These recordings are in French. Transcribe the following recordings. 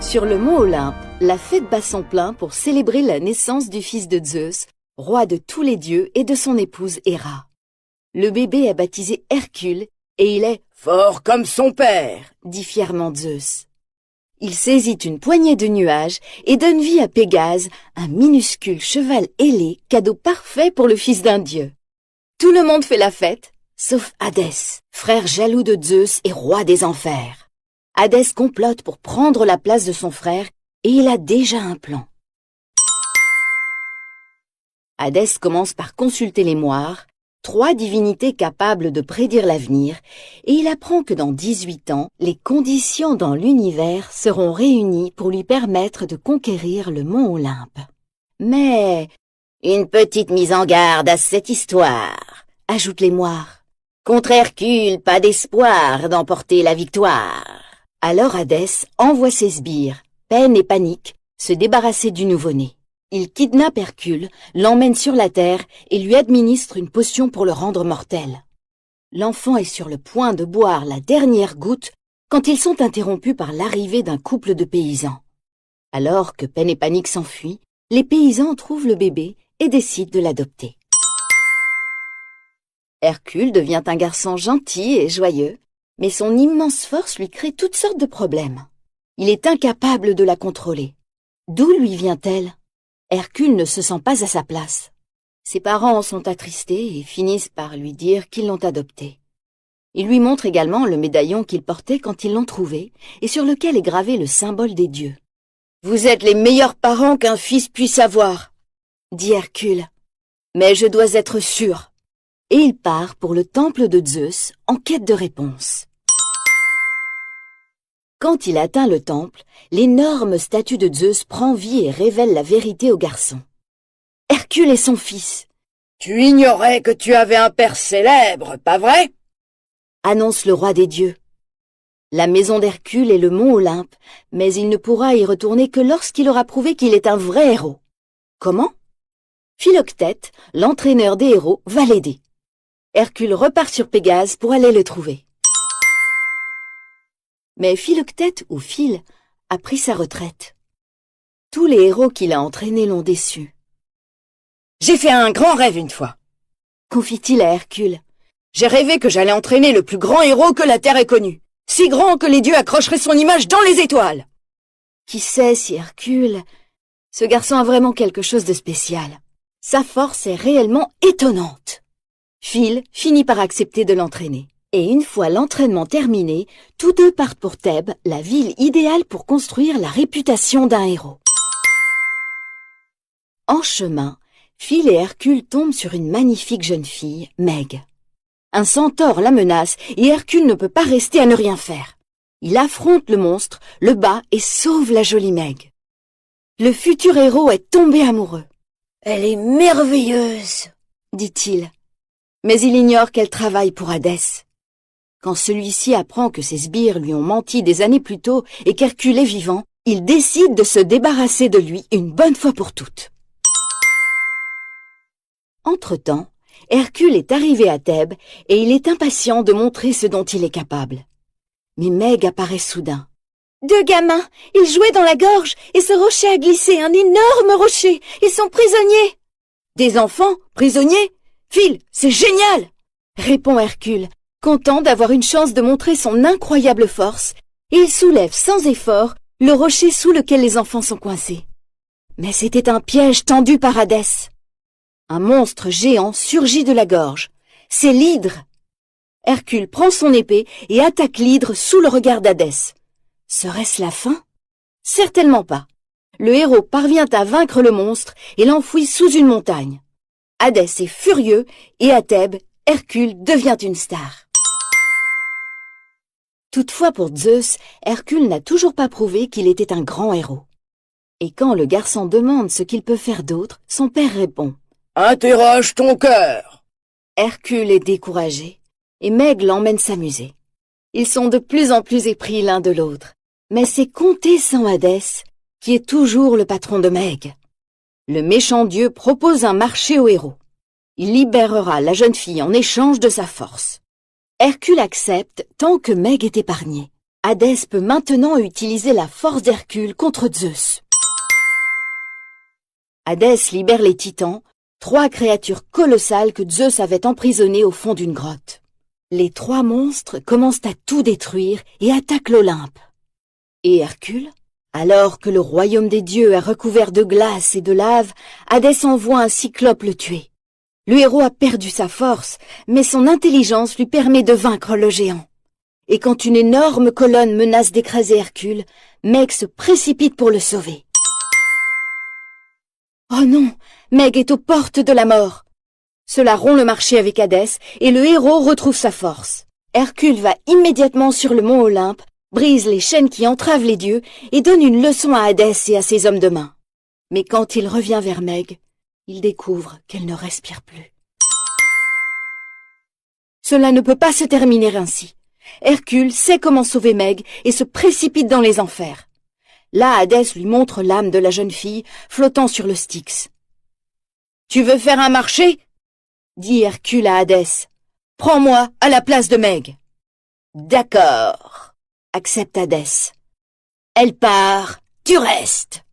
Sur le mont Olympe, la fête bat son plein pour célébrer la naissance du fils de Zeus, roi de tous les dieux, et de son épouse Héra. Le bébé est baptisé Hercule et il est « fort comme son père », dit fièrement Zeus. Il saisit une poignée de nuages et donne vie à Pégase, un minuscule cheval ailé, cadeau parfait pour le fils d'un dieu. Tout le monde fait la fête, sauf Hadès, frère jaloux de Zeus et roi des enfers. Hadès complote pour prendre la place de son frère et il a déjà un plan. Hadès commence par consulter les moires, 3 divinités capables de prédire l'avenir, et il apprend que dans 18 ans, les conditions dans l'univers seront réunies pour lui permettre de conquérir le mont Olympe. Mais une petite mise en garde à cette histoire, ajoutent les moires. Contre Hercule, pas d'espoir d'emporter la victoire. Alors Hadès envoie ses sbires, Peine et Panique, se débarrasser du nouveau-né. Il kidnappe Hercule, l'emmène sur la terre et lui administre une potion pour le rendre mortel. L'enfant est sur le point de boire la dernière goutte quand ils sont interrompus par l'arrivée d'un couple de paysans. Alors que Peine et Panique s'enfuient, les paysans trouvent le bébé et décident de l'adopter. Hercule devient un garçon gentil et joyeux, mais son immense force lui crée toutes sortes de problèmes. Il est incapable de la contrôler. D'où lui vient-elle ? Hercule ne se sent pas à sa place. Ses parents en sont attristés et finissent par lui dire qu'ils l'ont adopté. Ils lui montrent également le médaillon qu'il portait quand ils l'ont trouvé et sur lequel est gravé le symbole des dieux. « Vous êtes les meilleurs parents qu'un fils puisse avoir », dit Hercule. « Mais je dois être sûr. » Et il part pour le temple de Zeus en quête de réponse. Quand il atteint le temple, l'énorme statue de Zeus prend vie et révèle la vérité au garçon. Hercule est son fils. « Tu ignorais que tu avais un père célèbre, pas vrai ?» annonce le roi des dieux. La maison d'Hercule est le mont Olympe, mais il ne pourra y retourner que lorsqu'il aura prouvé qu'il est un vrai héros. Comment ? Philoctète, l'entraîneur des héros, va l'aider. Hercule repart sur Pégase pour aller le trouver. Mais Philoctète, ou Phil, a pris sa retraite. Tous les héros qu'il a entraînés l'ont déçu. « J'ai fait un grand rêve une fois, » confie-t-il à Hercule. « J'ai rêvé que j'allais entraîner le plus grand héros que la Terre ait connu, si grand que les dieux accrocheraient son image dans les étoiles. » Qui sait si Hercule... Ce garçon a vraiment quelque chose de spécial. Sa force est réellement étonnante. Phil finit par accepter de l'entraîner. Et une fois l'entraînement terminé, tous deux partent pour Thèbes, la ville idéale pour construire la réputation d'un héros. En chemin, Phil et Hercule tombent sur une magnifique jeune fille, Meg. Un centaure la menace et Hercule ne peut pas rester à ne rien faire. Il affronte le monstre, le bat et sauve la jolie Meg. Le futur héros est tombé amoureux. « Elle est merveilleuse !» dit-il. Mais il ignore qu'elle travaille pour Hadès. Quand celui-ci apprend que ses sbires lui ont menti des années plus tôt et qu'Hercule est vivant, il décide de se débarrasser de lui une bonne fois pour toutes. Entre-temps, Hercule est arrivé à Thèbes et il est impatient de montrer ce dont il est capable. Mais Meg apparaît soudain. « 2 gamins, ils jouaient dans la gorge et ce rocher a glissé, un énorme rocher, ils sont prisonniers !»« Des enfants, prisonniers ? Phil, c'est génial !» répond Hercule, content d'avoir une chance de montrer son incroyable force, et il soulève sans effort le rocher sous lequel les enfants sont coincés. Mais c'était un piège tendu par Hadès. Un monstre géant surgit de la gorge. C'est l'hydre. Hercule prend son épée et attaque l'hydre sous le regard d'Hadès. Serait-ce la fin ? Certainement pas. Le héros parvient à vaincre le monstre et l'enfouit sous une montagne. Hadès est furieux et à Thèbes, Hercule devient une star. Toutefois pour Zeus, Hercule n'a toujours pas prouvé qu'il était un grand héros. Et quand le garçon demande ce qu'il peut faire d'autre, son père répond « Interroge ton cœur !» Hercule est découragé et Meg l'emmène s'amuser. Ils sont de plus en plus épris l'un de l'autre. Mais c'est compter sans Hadès, qui est toujours le patron de Meg. Le méchant dieu propose un marché au héros. Il libérera la jeune fille en échange de sa force. Hercule accepte tant que Meg est épargnée. Hadès peut maintenant utiliser la force d'Hercule contre Zeus. Hadès libère les titans, 3 créatures colossales que Zeus avait emprisonnées au fond d'une grotte. Les 3 monstres commencent à tout détruire et attaquent l'Olympe. Et Hercule? Alors que le royaume des dieux est recouvert de glace et de lave, Hadès envoie un cyclope le tuer. Le héros a perdu sa force, mais son intelligence lui permet de vaincre le géant. Et quand une énorme colonne menace d'écraser Hercule, Meg se précipite pour le sauver. Oh non, Meg est aux portes de la mort. Cela rompt le marché avec Hadès et le héros retrouve sa force. Hercule va immédiatement sur le mont Olympe, brise les chaînes qui entravent les dieux et donne une leçon à Hadès et à ses hommes de main. Mais quand il revient vers Meg, il découvre qu'elle ne respire plus. Cela ne peut pas se terminer ainsi. Hercule sait comment sauver Meg et se précipite dans les enfers. Là, Hadès lui montre l'âme de la jeune fille flottant sur le Styx. « Tu veux faire un marché ?» dit Hercule à Hadès. « Prends-moi à la place de Meg. »« D'accord, » accepte Hadès. « Elle part, tu restes. »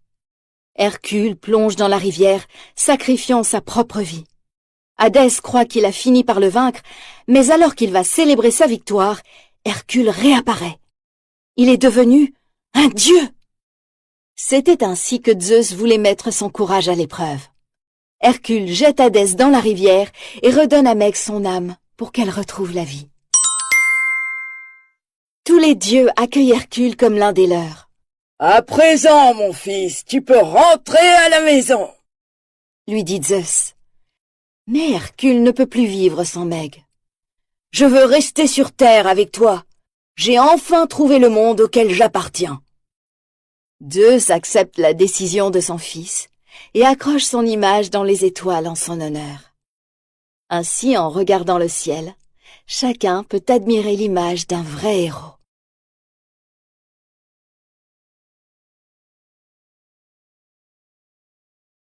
Hercule plonge dans la rivière, sacrifiant sa propre vie. Hadès croit qu'il a fini par le vaincre, mais alors qu'il va célébrer sa victoire, Hercule réapparaît. Il est devenu un dieu. C'était ainsi que Zeus voulait mettre son courage à l'épreuve. Hercule jette Hadès dans la rivière et redonne à Meg son âme pour qu'elle retrouve la vie. Tous les dieux accueillent Hercule comme l'un des leurs. « À présent, mon fils, tu peux rentrer à la maison !» lui dit Zeus. Mais Hercule ne peut plus vivre sans Meg. « Je veux rester sur terre avec toi. J'ai enfin trouvé le monde auquel j'appartiens. » Zeus accepte la décision de son fils et accroche son image dans les étoiles en son honneur. Ainsi, en regardant le ciel, chacun peut admirer l'image d'un vrai héros.